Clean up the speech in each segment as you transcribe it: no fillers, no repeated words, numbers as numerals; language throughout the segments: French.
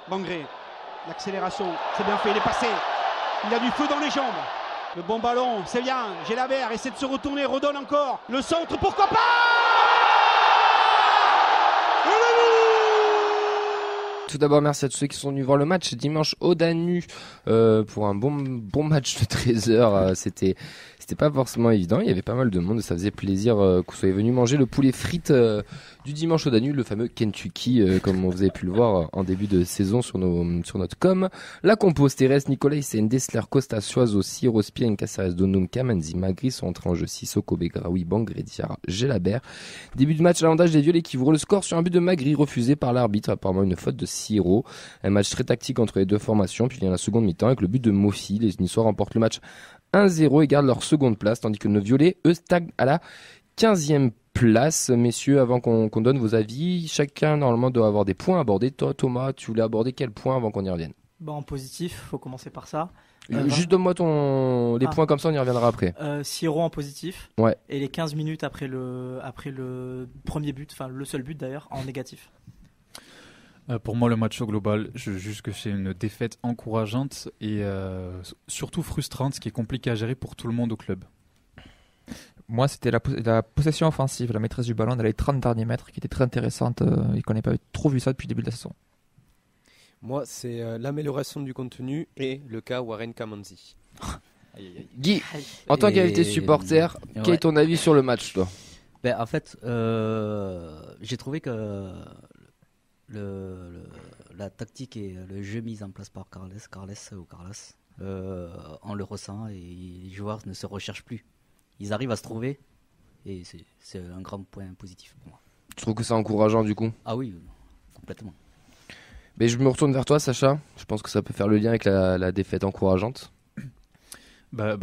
Bangré, l'accélération, c'est bien fait, il est passé. Il a du feu dans les jambes. Le bon ballon, c'est bien. Gélabert essaie de se retourner, redonne encore. Le centre, pourquoi pas? Tout d'abord, merci à tous ceux qui sont venus voir le match dimanche au Danube pour un bon match de 13h. C'était pas forcément évident. Il y avait pas mal de monde et ça faisait plaisir que vous soyez venus manger le poulet frites du dimanche au Danube, le fameux Kentucky, comme vous avez pu le voir en début de saison sur notre com. La compo Teres, Nicolas, Dessler, Costa, Suazo, Siro, Spien, Caceres, Donum, Kamanzi, Magri sont entrés en jeu. Sissoko, Begraoui, Bangré, Diarra, Gélabert. Début de match, l'avantage des Violets qui ouvre le score sur un but de Magri refusé par l'arbitre, apparemment une faute de Siro. Un match très tactique entre les deux formations, puis vient la seconde mi-temps avec le but de Mofi. Les Niçois remportent le match 1-0 et gardent leur seconde place, tandis que nos Violets, eux, stagnent à la 15e place. Messieurs, avant qu'on donne vos avis, chacun normalement doit avoir des points à aborder. Toi, Thomas, tu voulais aborder quel point avant qu'on y revienne? En positif, faut commencer par ça. Juste donne-moi les points comme ça, on y reviendra après. Siro en positif. Ouais. Et les 15 minutes après le premier but, enfin le seul but d'ailleurs, en négatif. Pour moi, le match au global, je juge que c'est une défaite encourageante et surtout frustrante, ce qui est compliqué à gérer pour tout le monde au club. Moi, c'était la possession offensive, la maîtrise du ballon dans les 30 derniers mètres qui était très intéressante et qu'on n'avait pas trop vu ça depuis le début de la saison. Moi, c'est l'amélioration du contenu et le cas Warren Kamanzi. Guy, en tant qu'invité supporter, quel est ton avis sur le match, toi? En fait, j'ai trouvé que la tactique et le jeu mis en place par Carles, on le ressent et les joueurs ne se recherchent plus. Ils arrivent à se trouver et c'est un grand point positif pour moi. Tu trouves que c'est encourageant du coup? Ah oui, complètement. Mais je me retourne vers toi, Sacha. Je pense que ça peut faire le lien avec la défaite encourageante.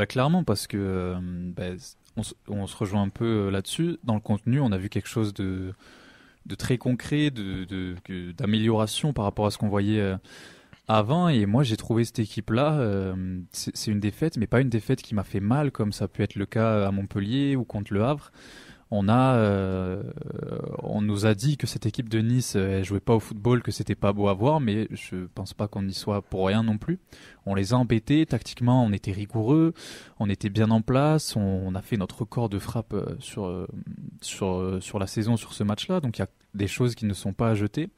Clairement, parce que on se rejoint un peu là-dessus. Dans le contenu, on a vu quelque chose de très concret, d'amélioration par rapport à ce qu'on voyait avant. Et moi, j'ai trouvé cette équipe-là, c'est une défaite, mais pas une défaite qui m'a fait mal, comme ça peut être le cas à Montpellier ou contre Le Havre. On nous a dit que cette équipe de Nice elle jouait pas au football, que c'était pas beau à voir, mais je pense pas qu'on y soit pour rien non plus. On les a embêtés tactiquement, on était rigoureux, on était bien en place, on a fait notre record de frappe sur la saison sur ce match-là, donc il y a des choses qui ne sont pas à jeter.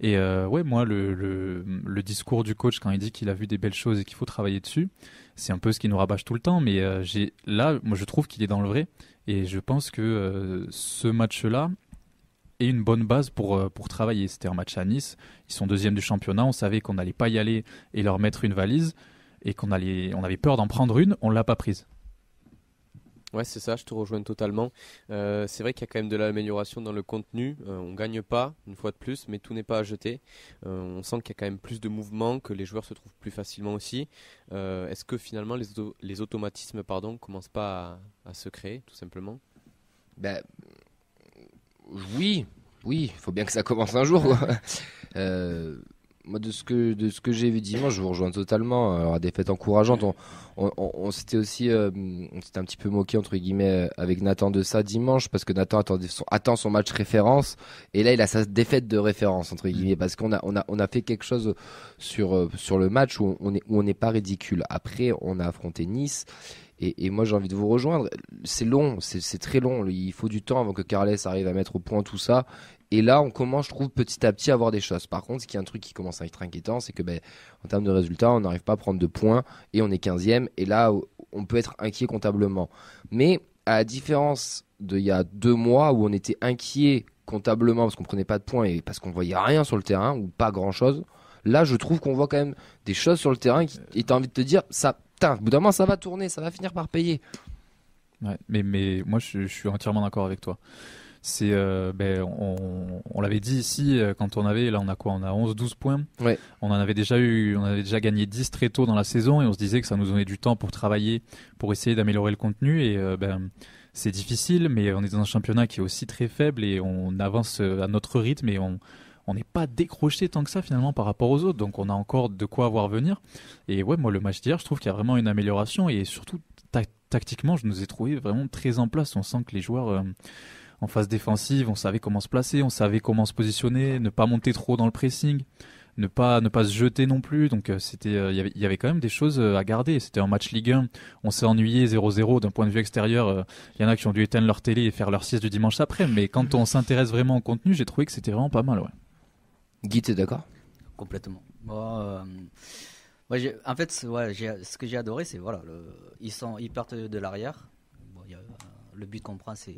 Et moi le discours du coach quand il dit qu'il a vu des belles choses et qu'il faut travailler dessus, c'est un peu ce qui nous rabâche tout le temps, mais moi je trouve qu'il est dans le vrai. Et je pense que ce match-là est une bonne base pour travailler. C'était un match à Nice. Ils sont deuxième du championnat. On savait qu'on n'allait pas y aller et leur mettre une valise et on avait peur d'en prendre une. On ne l'a pas prise. Ouais, c'est ça, je te rejoins totalement. C'est vrai qu'il y a quand même de l'amélioration dans le contenu. On ne gagne pas, une fois de plus, mais tout n'est pas à jeter. On sent qu'il y a quand même plus de mouvements, que les joueurs se trouvent plus facilement aussi. Est-ce que finalement les automatismes commencent pas à se créer, tout simplement? Oui, il faut bien que ça commence un jour. Moi, de ce que j'ai vu dimanche, je vous rejoins totalement. Alors, défaite encourageante, on s'était aussi, on s'était un petit peu moqué entre guillemets avec Nathan de ça dimanche parce que Nathan attend son match référence et là il a sa défaite de référence entre guillemets parce qu'on a fait quelque chose sur le match où on n'est pas ridicule. Après, on a affronté Nice. Et moi j'ai envie de vous rejoindre. C'est long, c'est très long. Il faut du temps avant que Carles arrive à mettre au point tout ça. Et là on commence, je trouve, petit à petit à voir des choses. Par contre, ce qui est un truc qui commence à être inquiétant, c'est que en termes de résultats, on n'arrive pas à prendre de points et on est 15e. Et là on peut être inquiet comptablement. Mais à la différence d'il y a 2 mois où on était inquiet comptablement parce qu'on prenait pas de points et parce qu'on voyait rien sur le terrain ou pas grand chose, là je trouve qu'on voit quand même des choses sur le terrain et t'as envie de te dire ça. Putain, au bout d'un moment, ça va tourner, ça va finir par payer. Ouais, mais moi, je suis entièrement d'accord avec toi. C'est, on l'avait dit ici, quand on a quoi? On a 11-12 points. Ouais. On avait déjà gagné 10 très tôt dans la saison et on se disait que ça nous donnait du temps pour travailler, pour essayer d'améliorer le contenu. Et c'est difficile, mais on est dans un championnat qui est aussi très faible et on avance à notre rythme et on n'est pas décroché tant que ça finalement par rapport aux autres, donc on a encore de quoi voir venir. Et ouais, moi le match d'hier, je trouve qu'il y a vraiment une amélioration et surtout tactiquement, je nous ai trouvé vraiment très en place. On sent que les joueurs en phase défensive, on savait comment se placer, on savait comment se positionner, ne pas monter trop dans le pressing. ne pas se jeter non plus. Donc il y avait quand même des choses à garder. C'était un match Ligue 1, on s'est ennuyé 0-0 d'un point de vue extérieur. Il y en a qui ont dû éteindre leur télé et faire leur sieste du dimanche après. Mais quand on s'intéresse vraiment au contenu, j'ai trouvé que c'était vraiment pas mal. Ouais. Guy, t'es d'accord? Complètement. En fait, ce que j'ai adoré, c'est voilà, ils partent de l'arrière. Bon, le but qu'on prend, c'est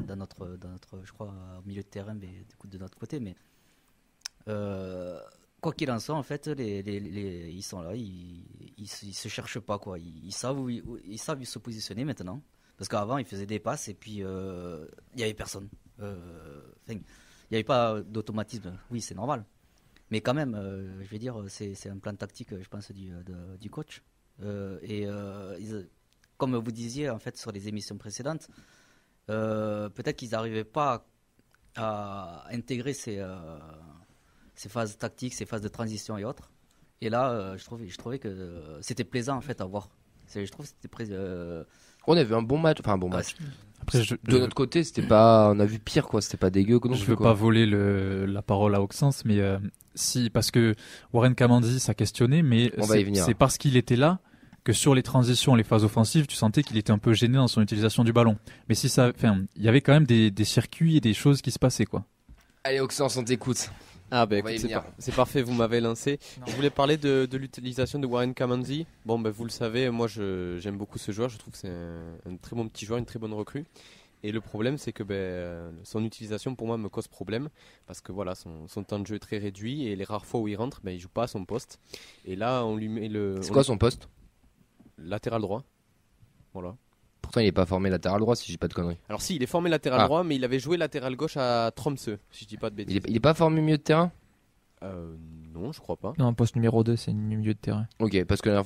dans notre, je crois, au milieu de terrain, mais de notre côté. Mais quoi qu'il en soit, en fait, ils sont là, ils se cherchent pas, quoi. Ils savent où se positionner maintenant. Parce qu'avant, ils faisaient des passes et puis il y avait personne. Il n'y avait pas d'automatisme. Oui, c'est normal. Mais quand même, je vais dire, c'est un plan tactique, je pense, du coach. Comme vous disiez, en fait, sur les émissions précédentes, peut-être qu'ils n'arrivaient pas à intégrer ces phases tactiques, ces phases de transition et autres. Et là, je trouvais que c'était plaisant, en fait, à voir. Je trouve que c'était On a vu un bon match, enfin un bon match. Après, de notre côté, c'était pas, on a vu pire, quoi. C'était pas dégueu. Je veux pas voler la parole à Auxence, mais si, parce que Warren Kamandi, ça questionnait, mais c'est parce qu'il était là que sur les transitions, les phases offensives, tu sentais qu'il était un peu gêné dans son utilisation du ballon. Mais il y avait quand même des circuits et des choses qui se passaient, quoi. Allez, Auxence, on t'écoute. Ah bah écoute, c'est parfait, vous m'avez lancé. Je voulais parler de l'utilisation de Warren Kamandi. Bon, bah, vous le savez, moi j'aime beaucoup ce joueur, je trouve que c'est un très bon petit joueur, une très bonne recrue. Et le problème, c'est que son utilisation pour moi me cause problème parce que voilà, son temps de jeu est très réduit et les rares fois où il rentre, il joue pas à son poste. Et là, on lui met C'est quoi son poste? Latéral droit. Voilà. Pourtant, il n'est pas formé latéral droit, si je dis pas de conneries. Alors si, il est formé latéral droit, mais il avait joué latéral gauche à Tromsø, si je dis pas de bêtises. Il est pas formé milieu de terrain? Non, je crois pas. Non, poste numéro 2, c'est milieu de terrain. Ok, parce que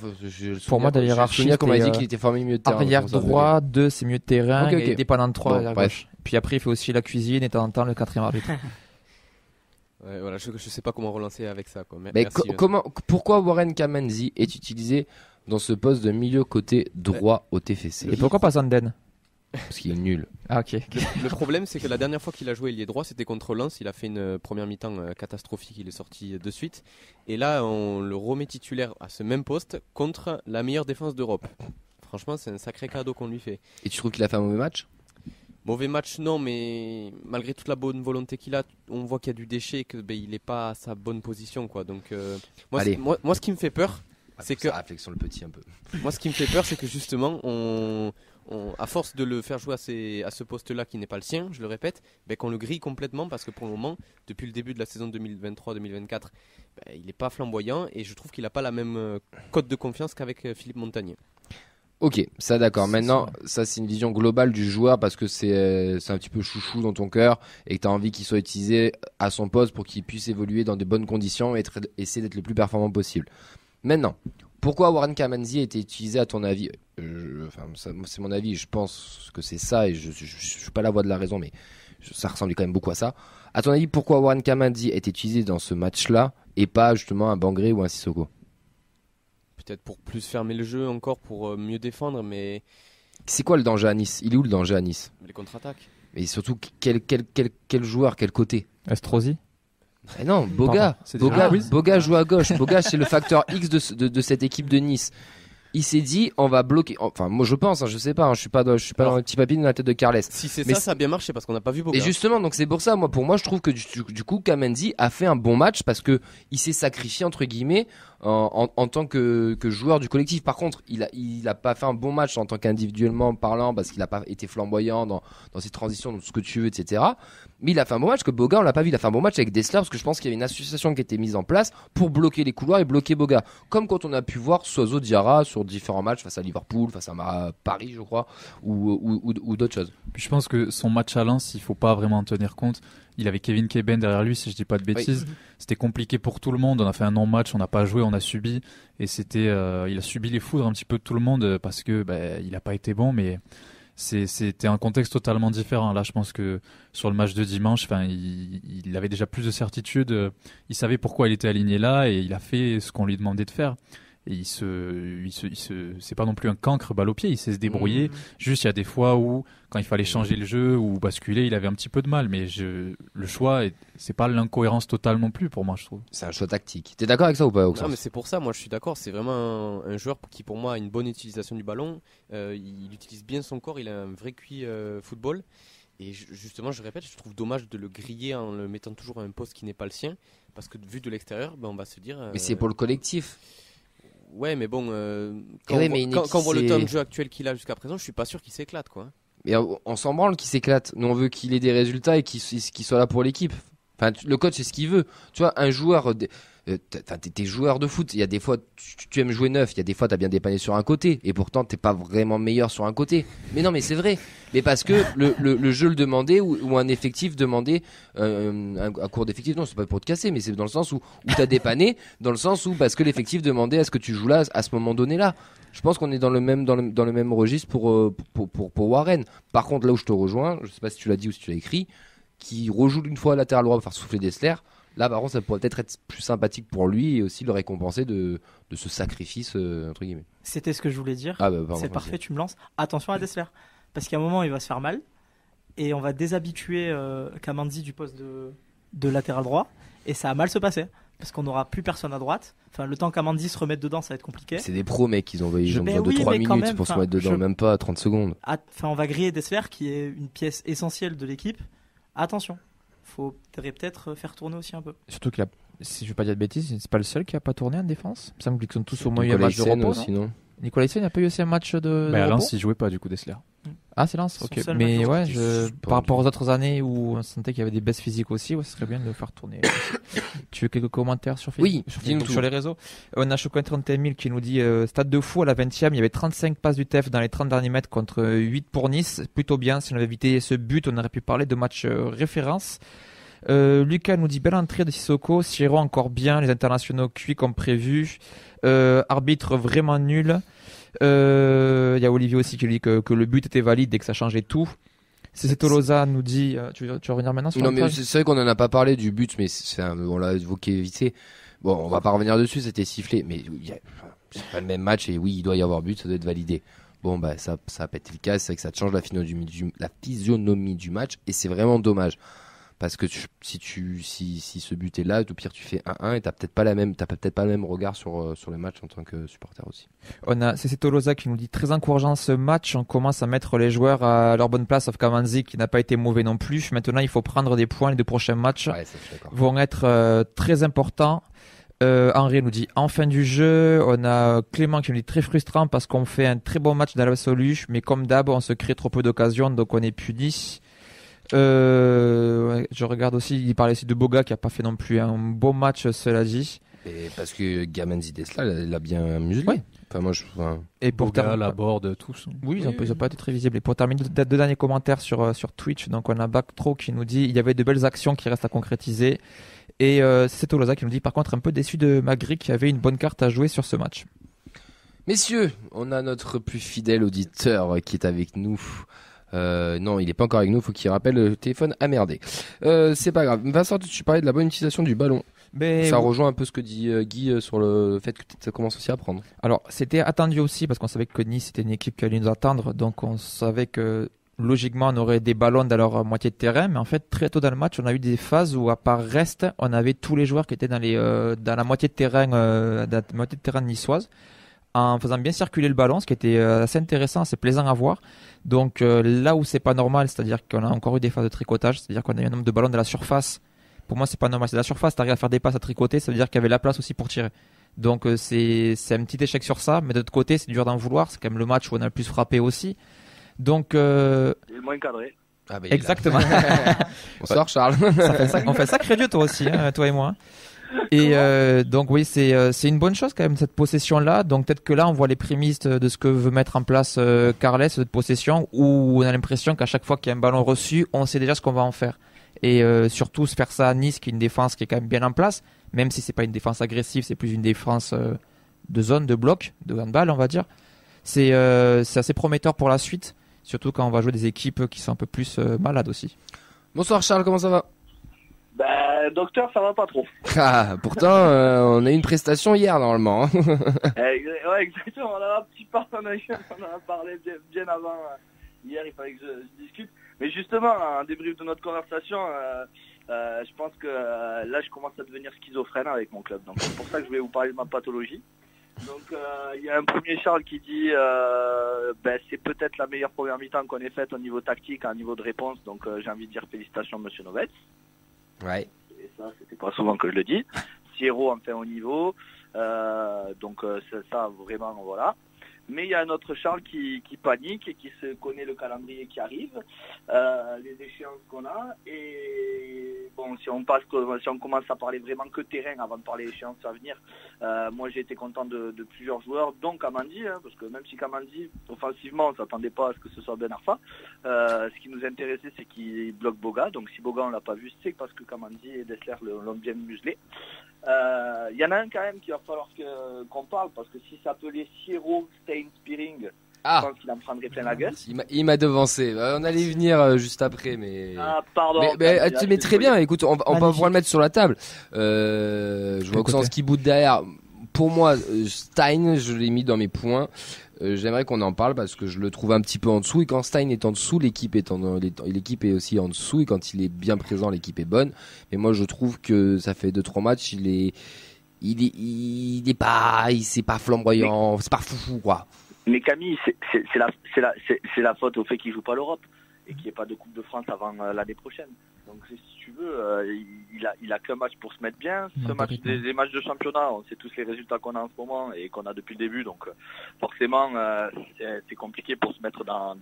pour moi, dans la hiérarchie, qu'on m'a dit qu'il était formé milieu de terrain. Arrière droit, 2, c'est milieu de terrain, okay. Et dépendant de 3, arrière gauche. Puis après, il fait aussi la cuisine et de temps en temps le 4e arbitre. Ouais, voilà, je sais pas comment relancer avec ça, quoi. Mais pourquoi Warren Kamandi est utilisé dans ce poste de milieu côté droit au TFC? Et pourquoi pas Zanden? Parce qu'il est nul. Ah, ok. Le problème, c'est que la dernière fois qu'il a joué ailier droit, c'était contre Lens. Il a fait une première mi-temps catastrophique, il est sorti de suite. Et là, on le remet titulaire à ce même poste contre la meilleure défense d'Europe. Franchement, c'est un sacré cadeau qu'on lui fait. Et tu trouves qu'il a fait un mauvais match? Mauvais match, non, mais malgré toute la bonne volonté qu'il a, on voit qu'il y a du déchet et qu'il n'est pas à sa bonne position, quoi. Donc, moi, ce qui me fait peur, c'est que. Réflexion le petit un peu. Moi, ce qui me fait peur, c'est que justement, à force de le faire jouer à ce poste-là qui n'est pas le sien, je le répète, qu'on le grille complètement parce que pour le moment, depuis le début de la saison 2023-2024, il n'est pas flamboyant et je trouve qu'il n'a pas la même cote de confiance qu'avec Philippe Montagnier. Ok, ça d'accord. Maintenant, ça c'est une vision globale du joueur parce que c'est un petit peu chouchou dans ton cœur et que tu as envie qu'il soit utilisé à son poste pour qu'il puisse évoluer dans de bonnes conditions et essayer d'être le plus performant possible. Maintenant, pourquoi Warren Kamandi a été utilisé à ton avis? C'est mon avis, je pense que c'est ça et je suis pas la voix de la raison, mais ça ressemble quand même beaucoup à ça. À ton avis, pourquoi Warren Kamandi a été utilisé dans ce match-là et pas justement un Bangré ou un Sissoko? Peut-être pour plus fermer le jeu encore, pour mieux défendre, mais... C'est quoi le danger à Nice? Il est où le danger à Nice? Les contre-attaques. Mais surtout, quel joueur, quel côté? Estrosi? Non, Boga joue à gauche. Boga, c'est le facteur X de cette équipe de Nice. Il s'est dit, on va bloquer. Enfin, moi je pense, je sais pas, je suis pas dans le petit papier dans la tête de Carles. Si c'est ça a bien marché parce qu'on n'a pas vu Boga. Et justement, donc c'est pour ça, pour moi, je trouve que du coup, Kamandi a fait un bon match parce que il s'est sacrifié entre guillemets en tant que joueur du collectif. Par contre, il a pas fait un bon match en tant qu'individuellement parlant parce qu'il a pas été flamboyant dans ses transitions, dans tout ce que tu veux, etc. Mais il a fait un bon match que Boga, on l'a pas vu. Il a fait un bon match avec Dessler parce que je pense qu'il y avait une association qui était mise en place pour bloquer les couloirs et bloquer Boga. Comme quand on a pu voir Soiseau Diarra sur différents matchs face à Liverpool, face à Paris, je crois, ou d'autres choses. Puis je pense que son match à Lens, il faut pas vraiment en tenir compte. Il avait Kevin Keben derrière lui, si je dis pas de bêtises. Oui. C'était compliqué pour tout le monde. On a fait un non-match, on n'a pas joué, on a subi. Et il a subi les foudres un petit peu de tout le monde parce que il a pas été bon, mais c'était un contexte totalement différent. Là, je pense que sur le match de dimanche, il avait déjà plus de certitude. Il savait pourquoi il était aligné là et il a fait ce qu'on lui demandait de faire. Et c'est pas non plus un cancre balle au pied, il sait se débrouiller. Juste, il y a des fois où, quand il fallait changer le jeu ou basculer, il avait un petit peu de mal. Mais le choix, c'est pas l'incohérence totale non plus pour moi, je trouve. C'est un choix tactique. T'es d'accord avec ça ou pas, Oxford ? Non, mais c'est pour ça, moi je suis d'accord. C'est vraiment un joueur qui, pour moi, a une bonne utilisation du ballon. Il utilise bien son corps, il a un vrai QI football. Et justement, je répète, je trouve dommage de le griller en le mettant toujours à un poste qui n'est pas le sien. Parce que vu de l'extérieur, on va se dire. Mais c'est pour le collectif. Ouais, mais bon, quand on voit le temps de jeu actuel qu'il a jusqu'à présent, je suis pas sûr qu'il s'éclate, quoi. Mais on s'en branle qu'il s'éclate. Nous, on veut qu'il ait des résultats et qu'il soit là pour l'équipe. Enfin, le coach, c'est ce qu'il veut. Tu vois, un joueur, t'es joueur de foot. Il y a des fois, tu aimes jouer neuf. Il y a des fois, t'as bien dépanné sur un côté. Et pourtant, t'es pas vraiment meilleur sur un côté. Mais non, mais c'est vrai. Mais parce que le jeu le demandait ou un effectif demandait un cours d'effectif. Non, c'est pas pour te casser, mais c'est dans le sens où t'as dépanné, dans le sens où parce que l'effectif demandait à ce que tu joues là à ce moment donné là. Je pense qu'on est dans le même registre pour Warren. Par contre, là où je te rejoins, je sais pas si tu l'as dit ou si tu l'as écrit, qui rejoue une fois latéral droit pour faire souffler Dessler. Là, par contre, ça pourrait peut-être être plus sympathique pour lui et aussi le récompenser de ce sacrifice entre guillemets. C'était ce que je voulais dire. Ah bah, pardon, c'est parfait, tu me lances. Attention à Dessler, parce qu'à un moment il va se faire mal et on va déshabituer Kamandi du poste de latéral droit et ça va mal se passer parce qu'on n'aura plus personne à droite. Enfin, le temps qu'Kamandi se remette dedans, ça va être compliqué. C'est des pros, mec, ils ont besoin de 3 minutes même, pour se remettre dedans, même pas 30 secondes. Enfin, on va griller Dessler qui est une pièce essentielle de l'équipe. Attention, faudrait peut-être faire tourner aussi un peu. Surtout qu'il a, si je ne veux pas dire de bêtises, c'est pas le seul qui a pas tourné en défense. Il me semble qu'ils sont tous au moins eu un match de repos. Aussi, non Nicolas Hyssen n'a pas eu aussi un match de à repos. Lens, il jouait pas du coup Dessler. Ah, c'est Lens, ok. Mais ouais, par rapport aux autres années où on sentait qu'il y avait des baisses physiques aussi, ce serait bien de le faire tourner. Tu veux quelques commentaires sur Facebook? Oui, sur les réseaux. On a Chocoin 31 000 qui nous dit stade de fou à la 20e, il y avait 35 passes du TEF dans les 30 derniers mètres contre 8 pour Nice. Plutôt bien, si on avait évité ce but, on aurait pu parler de match référence. Lucas nous dit belle entrée de Sissoko, Siro encore bien, les internationaux cuits comme prévu, arbitre vraiment nul. Il y a Olivier aussi qui dit que le but était valide et que ça changeait tout. C'est Tolosa nous dit tu veux revenir maintenant sur non mais c'est vrai qu'on en a pas parlé du but, mais on l'a évoqué vite fait. Bon, on va pas revenir dessus, c'était sifflé, mais c'est pas le même match et oui, il doit y avoir but, ça doit être validé. Bon bah ça a pas été le cas, c'est vrai que ça change la physionomie du match et c'est vraiment dommage. Parce que si ce but est là, au pire tu fais 1-1 et t'as peut-être pas le même regard sur le match en tant que supporter aussi. On a c'est Tolosa qui nous dit très encourageant ce match. On commence à mettre les joueurs à leur bonne place, sauf Kamanzi qui n'a pas été mauvais non plus. Maintenant il faut prendre des points. Les 2 prochains matchs vont être très importants. Henri nous dit en fin du jeu. On a Clément qui nous dit très frustrant parce qu'on fait un très bon match dans l'absolu, mais comme d'hab on se crée trop peu d'occasions donc on est puni. Je regarde aussi, il parlait aussi de Boga qui a pas fait non plus un beau match, cela dit. Et parce que Gamenzi Desla l'a bien muselé. Ouais. Enfin, et pour Boga, Laborde, tous. Oui, ils ont pas été très visibles. Et pour terminer, 2 derniers commentaires sur Twitch. Donc on a Backtro qui nous dit il y avait de belles actions qui restent à concrétiser. Et c'est Tolosa qui nous dit par contre un peu déçu de Magri qui avait une bonne carte à jouer sur ce match. Messieurs, on a notre plus fidèle auditeur qui est avec nous. Non, il est pas encore avec nous, faut qu'il rappelle, le téléphone a merdé. C'est pas grave. Vincent, tu parlais de la bonne utilisation du ballon. Mais ça rejoint un peu ce que dit Guy sur le fait que ça commence aussi à prendre. Alors, c'était attendu aussi parce qu'on savait que Nice était une équipe qui allait nous attendre, donc on savait que logiquement on aurait des ballons dans leur moitié de terrain, mais en fait très tôt dans le match, on a eu des phases où à part Reste, on avait tous les joueurs qui étaient dans la moitié de terrain niçoise, en faisant bien circuler le ballon, ce qui était assez intéressant, assez plaisant à voir. Donc là où c'est pas normal, c'est-à-dire qu'on a encore eu des phases de tricotage, c'est-à-dire qu'on a eu un nombre de ballons de la surface. Pour moi, c'est pas normal. C'est la surface, t'arrives à faire des passes à tricoter, ça veut dire qu'il y avait la place aussi pour tirer. Donc c'est un petit échec sur ça, mais de l'autre côté, c'est dur d'en vouloir. C'est quand même le match où on a le plus frappé aussi. Donc il est le moins cadré. Ah bah, exactement. Bonsoir Charles. On fait sacré Dieu toi aussi, hein, toi et moi. Et donc oui, c'est une bonne chose quand même cette possession là. Donc peut-être que là on voit les prémices de ce que veut mettre en place Carles, cette possession où on a l'impression qu'à chaque fois qu'il y a un ballon reçu, on sait déjà ce qu'on va en faire. Et surtout se faire ça à Nice, qui est une défense qui est quand même bien en place, même si c'est pas une défense agressive, c'est plus une défense de zone, de bloc, de handball on va dire. C'est assez prometteur pour la suite, surtout quand on va jouer des équipes qui sont un peu plus malades aussi. Bonsoir Charles, comment ça va? Docteur, ça va pas trop. Ah, pourtant, on a eu une prestation hier normalement. Hein. Ouais, exactement. On en a un petit peu, on en a parlé bien avant. Hier, il fallait que je discute. Mais justement, en débrief de notre conversation, je pense que là, je commence à devenir schizophrène avec mon club. Donc, c'est pour ça que je vais vous parler de ma pathologie. Donc, il y a un premier Charles qui dit c'est peut-être la meilleure première mi-temps qu'on ait faite au niveau tactique, au niveau de réponse. Donc, j'ai envie de dire félicitations, monsieur Novets. Ouais. Et ça, c'était pas souvent que je le dis. Sierro en fait au niveau. Donc, ça, vraiment, voilà. Mais il y a un autre Charles qui panique et qui se connaît le calendrier qui arrive, les échéances qu'on a. Et bon, si on commence à parler vraiment que terrain avant de parler échéances à venir, moi j'ai été content de plusieurs joueurs, dont Kamandi, parce que même si Kamandi, offensivement, on ne s'attendait pas à ce que ce soit Ben Arfa, ce qui nous intéressait, c'est qu'il bloque Boga. Donc si Boga on l'a pas vu, c'est parce que Kamandi et Dessler l'ont bien muselé. Il y en a un quand même qu'il va falloir qu'on parle, parce que si ça s'appelait Sierro Stein Spearing, je pense qu'il en prendrait plein la gueule. Il m'a devancé. On allait y venir juste après, mais. Ah, pardon. Mais très bien. Écoute, on va pouvoir le mettre sur la table. Je vois que sans qui bout derrière. Pour moi, Stein, je l'ai mis dans mes points. J'aimerais qu'on en parle parce que je le trouve un petit peu en dessous. Et quand Stein est en dessous, l'équipe est aussi en dessous. Et quand il est bien présent, l'équipe est bonne. Mais moi, je trouve que ça fait 2-3 matchs, c'est pas flamboyant, c'est pas foufou, quoi. Mais Camille, c'est la faute au fait qu'il joue pas l'Europe et qu'il n'y ait pas de Coupe de France avant l'année prochaine. Donc si tu veux, il a qu'un match pour se mettre bien. Les matchs de championnat, on sait tous les résultats qu'on a en ce moment et qu'on a depuis le début. Donc forcément, c'est compliqué pour se mettre dans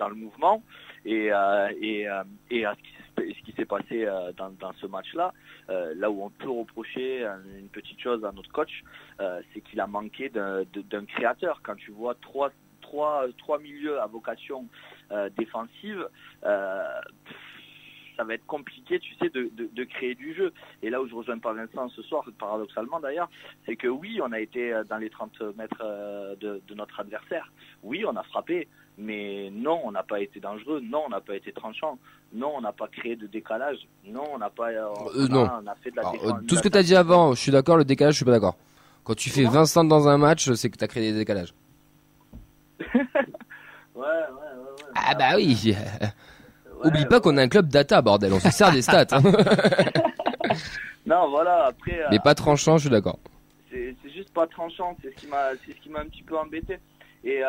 le mouvement. Et ce qui s'est passé dans ce match-là, là où on peut reprocher une petite chose à notre coach, c'est qu'il a manqué d'un créateur. Quand tu vois trois milieux à vocation défensive, ça va être compliqué, tu sais, de créer du jeu. Et là où je rejoins pas Vincent ce soir, paradoxalement d'ailleurs, c'est que oui, on a été dans les 30 mètres de notre adversaire. Oui, on a frappé, mais non, on n'a pas été dangereux. Non, on n'a pas été tranchant. Non, on n'a pas créé de décalage. Non, on n'a pas. On a fait de la défense. Tout ce que tu as dit avant, je suis d'accord, le décalage, je suis pas d'accord. Quand tu fais 20 centres dans un match, c'est que tu as créé des décalages. Ouais. Ah bah oui. Oublie pas qu'on a un club data, bordel, on se sert des stats. Hein. Non, voilà, après. Mais pas tranchant, je suis d'accord. C'est juste pas tranchant, c'est ce qui m'a un petit peu embêté. Et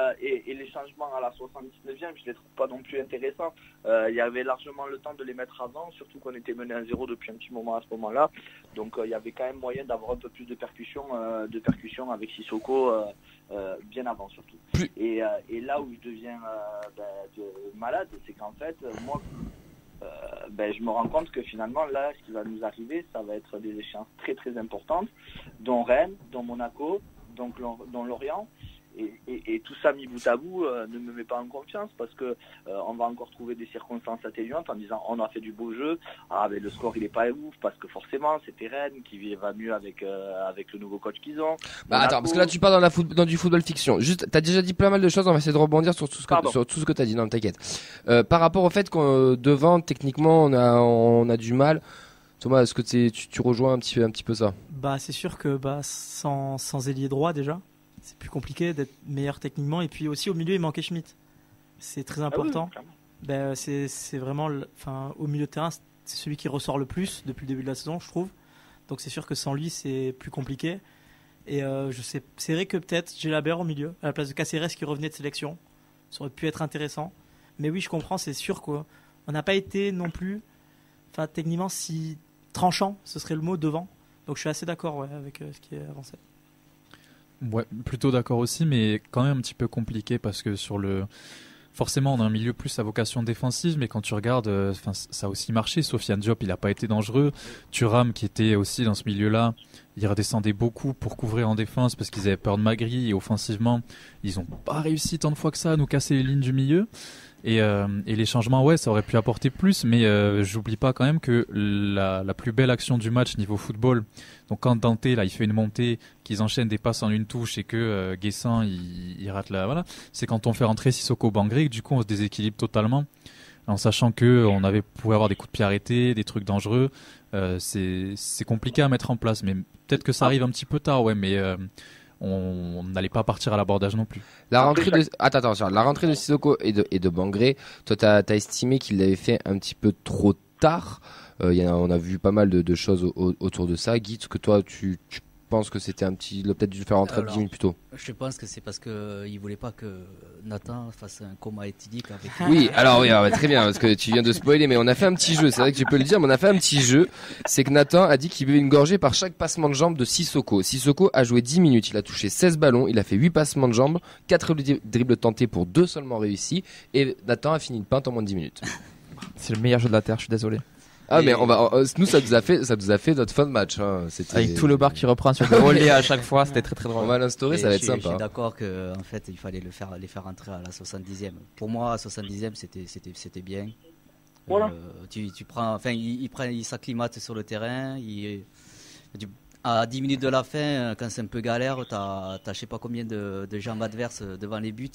les changements à la 79e, je les trouve pas non plus intéressants. Il y avait largement le temps de les mettre avant, surtout qu'on était mené à 0 depuis un petit moment à ce moment-là. Donc il y avait quand même moyen d'avoir un peu plus de percussion avec Sissoko bien avant surtout. Et là où je deviens malade, c'est qu'en fait, moi, je me rends compte que finalement là, ce qui va nous arriver, ça va être des échéances très très importantes, dont Rennes, dont Monaco, dont Lorient. Et tout ça mis bout à bout ne me met pas en confiance parce que on va encore trouver des circonstances atténuantes en disant on a fait du beau jeu, mais le score il est pas ouf parce que forcément c'était Rennes qui va mieux avec le nouveau coach qu'ils ont. Attends, parce que là tu parles dans du football fiction. Juste, t'as déjà dit pas mal de choses, on va essayer de rebondir sur tout ce que t'as dit. Non, t'inquiète. Par rapport au fait qu'on devant techniquement on a du mal. Thomas, est-ce que tu rejoins un petit peu ça? C'est sûr que sans ailier droit déjà. C'est plus compliqué d'être meilleur techniquement. Et puis aussi au milieu, il manquait Schmitt. C'est très important. C'est vraiment, au milieu de terrain, c'est celui qui ressort le plus depuis le début de la saison, je trouve. Donc c'est sûr que sans lui, c'est plus compliqué. Et c'est vrai que peut-être Gelabert au milieu, à la place de Caceres qui revenait de sélection. Ça aurait pu être intéressant. Mais oui, je comprends, c'est sûr qu'on n'a pas été non plus, techniquement, si tranchant, ce serait le mot devant. Donc je suis assez d'accord avec ce qui est avancé. Ouais, plutôt d'accord aussi, mais quand même un petit peu compliqué parce que forcément on a un milieu plus à vocation défensive, mais quand tu regardes, ça a aussi marché. Sofiane Diop, il n'a pas été dangereux. Thuram, qui était aussi dans ce milieu-là, il redescendait beaucoup pour couvrir en défense parce qu'ils avaient peur de Magri, et offensivement, ils n'ont pas réussi tant de fois que ça à nous casser les lignes du milieu. Et les changements, ça aurait pu apporter plus, mais j'oublie pas quand même que la plus belle action du match niveau football, donc quand Dante là il fait une montée, qu'ils enchaînent des passes en une touche et que Guessant il rate c'est quand on fait rentrer Sissoko Bangré, que du coup on se déséquilibre totalement. en sachant que on pouvait avoir des coups de pied arrêtés, des trucs dangereux. C'est compliqué à mettre en place, mais peut-être que ça arrive un petit peu tard, ouais, mais on n'allait pas partir à l'abordage non plus. La rentrée de Sissoko et de Bangré, toi t'as estimé qu'il l'avait fait un petit peu trop tard. On a vu pas mal de choses autour de ça. Guy, est-ce que toi tu penses que c'était il a peut-être dû le faire rentrer 10 minutes plus tôt? Je pense que c'est parce qu'il voulait pas que Nathan fasse un coma éthylique avec. Oui, alors oui, très bien, parce que tu viens de spoiler, mais on a fait un petit jeu, c'est vrai que je peux le dire, mais on a fait un petit jeu, c'est que Nathan a dit qu'il buvait une gorgée par chaque passement de jambe de Sissoko. Sissoko a joué 10 minutes, il a touché 16 ballons, il a fait 8 passements de jambes, 4 dribbles tentés pour 2 seulement réussis, et Nathan a fini une pinte en moins de 10 minutes. C'est le meilleur jeu de la Terre, je suis désolé. Ah mais nous ça nous a fait notre fin de match. Avec tout le bar qui reprend sur le relais à chaque fois, c'était très très drôle. On va l'instaurer, ça va être sympa. Je suis d'accord que en fait il fallait les faire rentrer à la 70e. Pour moi, à 70e c'était bien. Voilà. Tu prends, enfin il s'acclimate sur le terrain. À 10 minutes de la fin, quand c'est un peu galère, t'as je sais pas combien de jambes adverses devant les buts.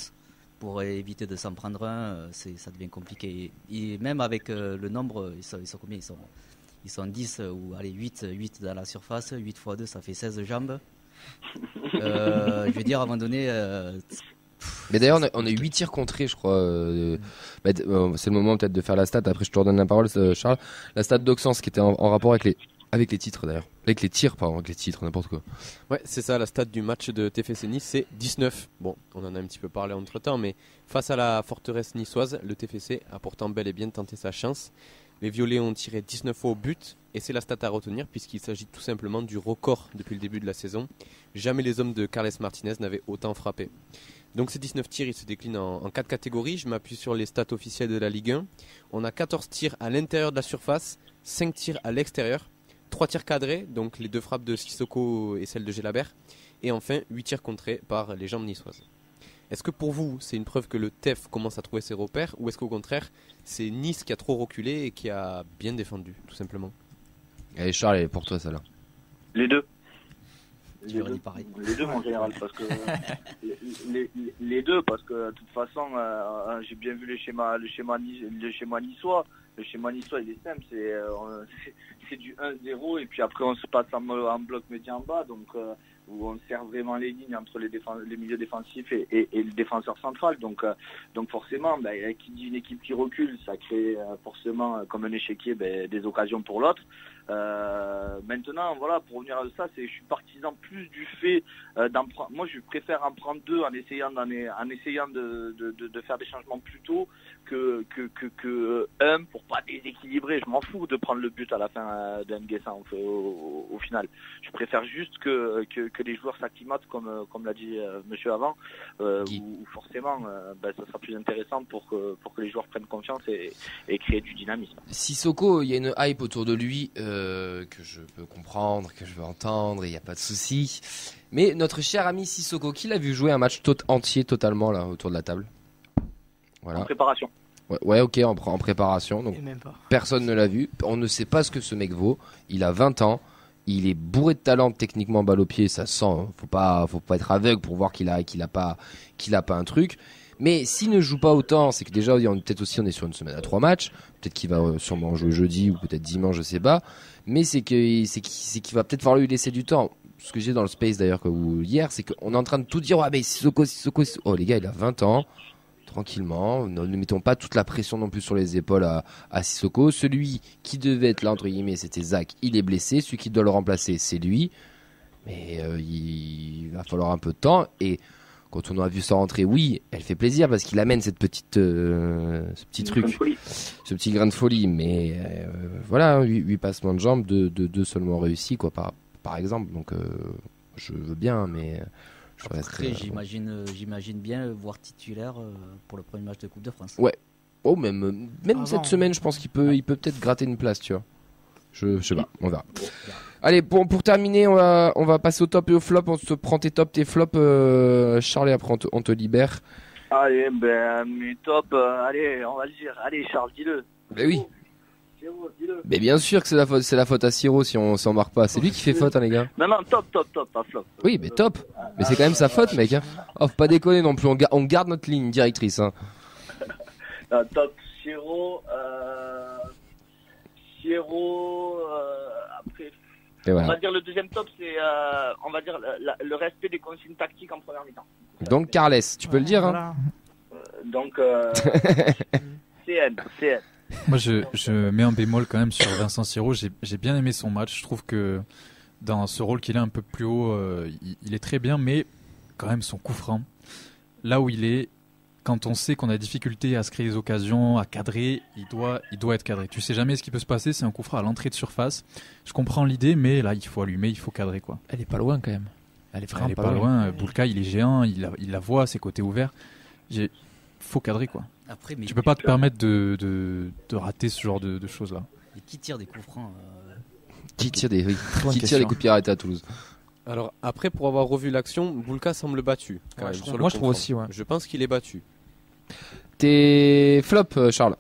Pour éviter de s'en prendre un, ça devient compliqué. Et même avec le nombre, ils sont combien? Ils sont 10 ou allez 8 dans la surface, 8 x 2 ça fait 16 jambes. Je veux dire à un moment donné. Mais d'ailleurs on a 8 tirs contrés je crois. C'est le moment peut-être de faire la stat, après je te redonne la parole Charles. La stat d'Auxence qui était en rapport avec les titres d'ailleurs. Avec les tirs, n'importe quoi. Ouais, c'est ça, la stat du match de TFC Nice, c'est 19. Bon, on en a un petit peu parlé entre temps, mais face à la forteresse niçoise, le TFC a pourtant bel et bien tenté sa chance. Les Violets ont tiré 19 fois au but, et c'est la stat à retenir, puisqu'il s'agit tout simplement du record depuis le début de la saison. Jamais les hommes de Carles Martinez n'avaient autant frappé. Donc ces 19 tirs, ils se déclinent en 4 catégories. Je m'appuie sur les stats officielles de la Ligue 1. On a 14 tirs à l'intérieur de la surface, 5 tirs à l'extérieur. 3 tirs cadrés, donc les 2 frappes de Sissoko et celle de Gelabert, et enfin 8 tirs contrés par les jambes niçoises. Est-ce que pour vous, c'est une preuve que le TEF commence à trouver ses repères, ou est-ce qu'au contraire, c'est Nice qui a trop reculé et qui a bien défendu, tout simplement? Allez Charles, elle est pour toi celle-là. Les deux. Tu aurais dit pareil. Les deux en général, parce que les deux, parce que de toute façon, j'ai bien vu le schéma niçois. Le schéma niçois, il est simple, c'est du 1-0 et puis après on se passe en bloc médian en bas, donc où on sert vraiment les lignes entre les milieux défensifs et le défenseur central. Donc forcément, qui dit une équipe qui recule, ça crée forcément comme un échiquier des occasions pour l'autre. Maintenant, voilà, pour revenir à ça, je suis partisan plus du fait moi je préfère en prendre 2 en essayant de faire des changements plus tôt que 1 pour pas déséquilibrer. Je m'en fous de prendre le but à la fin de Nguessa au final. Je préfère juste que les joueurs s'acclimatent comme l'a dit monsieur avant, où forcément ça sera plus intéressant pour que les joueurs prennent confiance et créer du dynamisme. Sissoko, il y a une hype autour de lui que je peux comprendre, que je veux entendre, il n'y a pas de souci. Mais notre cher ami Sissoko, qui l'a vu jouer un match entier totalement là autour de la table? Voilà. En préparation. Ouais, ok, en préparation. Donc même pas. Personne ne l'a vu. On ne sait pas ce que ce mec vaut. Il a 20 ans. Il est bourré de talent techniquement, balle au pied, ça se sent. Hein. Faut pas être aveugle pour voir qu'il a pas un truc. Mais s'il ne joue pas autant, c'est que déjà peut-être aussi on est sur une semaine à 3 matchs. Peut-être qu'il va sûrement jouer jeudi ou peut-être dimanche, je sais pas. Mais c'est qu'il va peut-être falloir lui laisser du temps. Ce que j'ai dans le space d'ailleurs hier, c'est qu'on est en train de tout dire. Ah mais Sissoko. Oh les gars, il a 20 ans. Tranquillement, ne mettons pas toute la pression non plus sur les épaules à Sissoko. Celui qui devait être là entre guillemets, c'était Zach. Il est blessé. Celui qui doit le remplacer, c'est lui. Mais il va falloir un peu de temps. Et quand on a vu ça rentrer, oui, elle fait plaisir parce qu'il amène ce petit truc, ce petit grain de folie. Mais voilà, 8 passements de jambes, 2 seulement réussis quoi par exemple. Donc je veux bien, mais après, j'imagine bien voir titulaire pour le premier match de Coupe de France. Ouais. Oh, même cette semaine, je pense qu'il peut peut-être gratter une place, tu vois. Je sais pas, on verra. Allez, pour terminer, on va passer au top et au flop. On se prend tes tops, tes flops, Charles, et après on te libère. Allez, mes tops, allez, on va le dire. Allez, Charles, dis-le. Ben oui. Mais bien sûr que c'est la faute à Siro si on marque pas. C'est lui qui fait faute, hein, les gars. Non, top, pas flop. Oui, mais top. Mais c'est quand même sa faute, mec. Hein. Oh, faut pas déconner non plus. On garde notre ligne directrice. Hein. Top, Sierro, après, Et on voilà. va dire le deuxième top, c'est on va dire le respect des consignes tactiques en première mi-temps. Donc Carles, tu peux le dire. Hein. Voilà. Donc, CN. Moi, je mets un bémol quand même sur Vincent Siro. J'ai bien aimé son match. Je trouve que dans ce rôle qu'il a un peu plus haut, il est très bien, mais quand même son coup franc, là où il est, quand on sait qu'on a difficulté à se créer des occasions, à cadrer, il doit être cadré. Tu sais jamais ce qui peut se passer, c'est un coup franc à l'entrée de surface. Je comprends l'idée, mais là, il faut allumer, il faut cadrer, quoi. Elle est pas loin quand même. Elle est vraiment Elle est pas loin. Boulka, il est géant, il la voit, ses côtés ouverts. Faut cadrer, quoi. Après, mais Tu peux pas te permettre de rater ce genre de choses-là. et qui tire des coups francs Qui tire des, bonne qui tire question. les coups de pied arrêtés à Toulouse? Alors après, pour avoir revu l'action, Boulka semble battu. quand Ouais, même, je sur trouve- le moi, je trouve coup franc. aussi, ouais. Je pense qu'il est battu. Tes flops, Charles?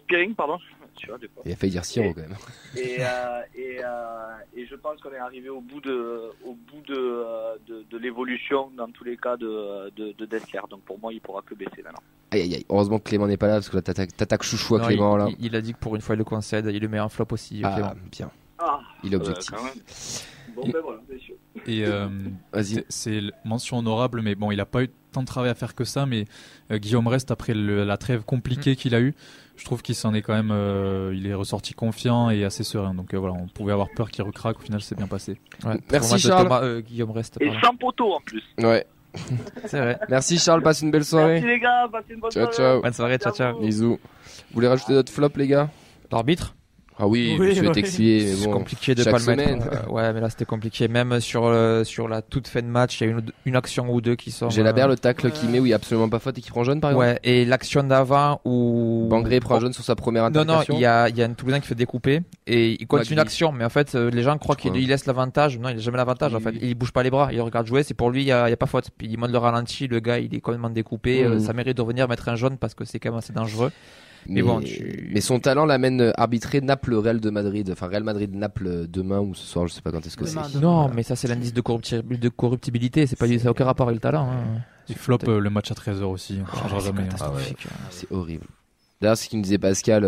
Spearing, pardon. Tu vois, des fois. Il a failli dire Siro quand même. Et je pense qu'on est arrivé au bout de l'évolution dans tous les cas de Dessler. Donc pour moi, il pourra que baisser maintenant. Aïe aïe aïe. Heureusement que Clément n'est pas là parce que là t'attaques chouchou à Non, Clément là. il a dit que pour une fois il le concède, il le met en flop aussi. Ah Clément. bien. Ah, Il est objectif. quand même. Bon, Et- ben voilà, messieurs. Et Vas-y. c'est mention honorable, mais bon, il a pas eu tant de travail à faire que ça. Mais Guillaume Rest, après la trêve compliquée qu'il a eue, je trouve qu'il s'en est quand même, il est ressorti confiant et assez serein. Donc voilà, on pouvait avoir peur qu'il recraque. Au final, c'est bien passé. Ouais, Merci, pour moi, de Charles. Thomas, Guillaume reste. Et pardon. sans poteau en plus. Ouais. C'est vrai. Merci Charles, passe une belle soirée. Merci les gars, passez une bonne Ciao, soirée. ciao. Bonne soirée, ciao ciao. Bisous. Vous voulez rajouter d'autres flops les gars? L'arbitre, Ah oui, Oui, monsieur oui. est exilié, mais c'est bon. compliqué de chaque pas le mettre. semaine. Ouais, mais là c'était compliqué. Même sur la toute fin de match, il y a une action ou deux qui sont. J'ai la berre, le tacle qu'il met où il n'y a absolument pas faute et qui prend jaune par exemple. Ouais, et l'action d'avant où. Bangré prend jaune sur sa première Non, non, intervention. il y a un Toulousain qui fait découper et il continue Magui. l'action, mais en fait, les gens croient Je crois. qu'il laisse l'avantage. Non, il n'a jamais l'avantage en Oui, fait. oui. Il bouge pas les bras, il regarde jouer, c'est pour lui, il y a pas faute. Puis il monte le ralenti, le gars, il est complètement découpé. Ça mérite de revenir mettre un jaune parce que c'est quand même assez dangereux. Mais bon, mais son talent l'amène à arbitrer Naples Real de Madrid, enfin Real Madrid Naples demain ou ce soir, je sais pas quand est-ce que Demain, c'est. demain. Non, Voilà. mais ça, c'est l'indice de corruptibilité. C'est pas, ça n'a aucun rapport avec le talent. Hein. Et flop, le match à 13h aussi. On changera c'est jamais. hein. catastrophique. C'est horrible. D'ailleurs, ce qu'il nous disait Pascal,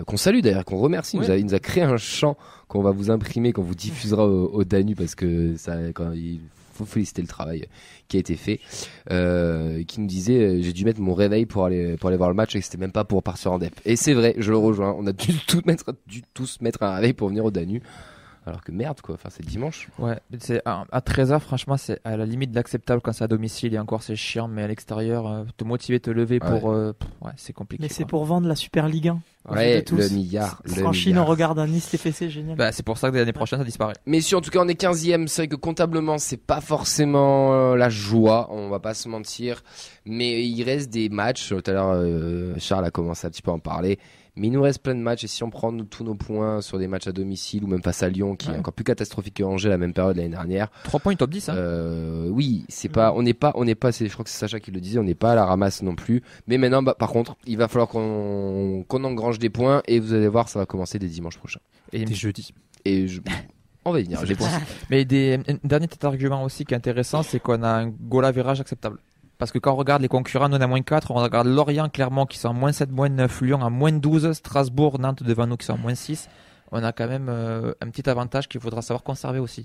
qu'on salue d'ailleurs, qu'on remercie, il nous a créé un chant qu'on va vous imprimer, qu'on vous diffusera au Danube parce que ça, quand il faut féliciter le travail qui a été fait. Qui nous disait, j'ai dû mettre mon réveil pour aller voir le match et que c'était même pas pour partir en dep. Et c'est vrai, je le rejoins. On a dû tous mettre un réveil pour venir au Danube. Alors que merde quoi, enfin c'est dimanche. Ouais, c'est à 13h, franchement, c'est à la limite de l'acceptable quand c'est à domicile et encore c'est chiant, mais à l'extérieur, te motiver, te lever pour. ouais, c'est compliqué. Mais c'est quoi. pour vendre la Super Ligue 1. aux Ouais, yeux de tous. le milliard. Franchine, on regarde un Nice TFC, génial. Bah, c'est pour ça que l'année prochaine ça disparaît. Messieurs, en tout cas, on est 15e. C'est vrai que comptablement, c'est pas forcément la joie, on va pas se mentir. Mais il reste des matchs. Tout à l'heure, Charles a commencé un petit peu à en parler. Mais il nous reste plein de matchs. Et si on prend tous nos points sur des matchs à domicile ou même face à Lyon, qui est encore plus catastrophique que Angers à la même période l'année dernière. 3 points top 10, hein. Oui, c'est pas, on n'est pas, je crois que c'est Sacha qui le disait, on n'est pas à la ramasse non plus. Mais maintenant, par contre, il va falloir qu'on engrange des points et vous allez voir, ça va commencer dès dimanche prochain. Et Dès jeudi. Et on va y venir. Mais un dernier petit argument aussi qui est intéressant, c'est qu'on a un goal average acceptable. Parce que quand on regarde les concurrents, nous on a moins 4, on regarde Lorient, Clermont qui sont à moins 7, moins 9, Lyon à moins 12, Strasbourg, Nantes devant nous qui sont à moins 6. On a quand même un petit avantage qu'il faudra savoir conserver aussi.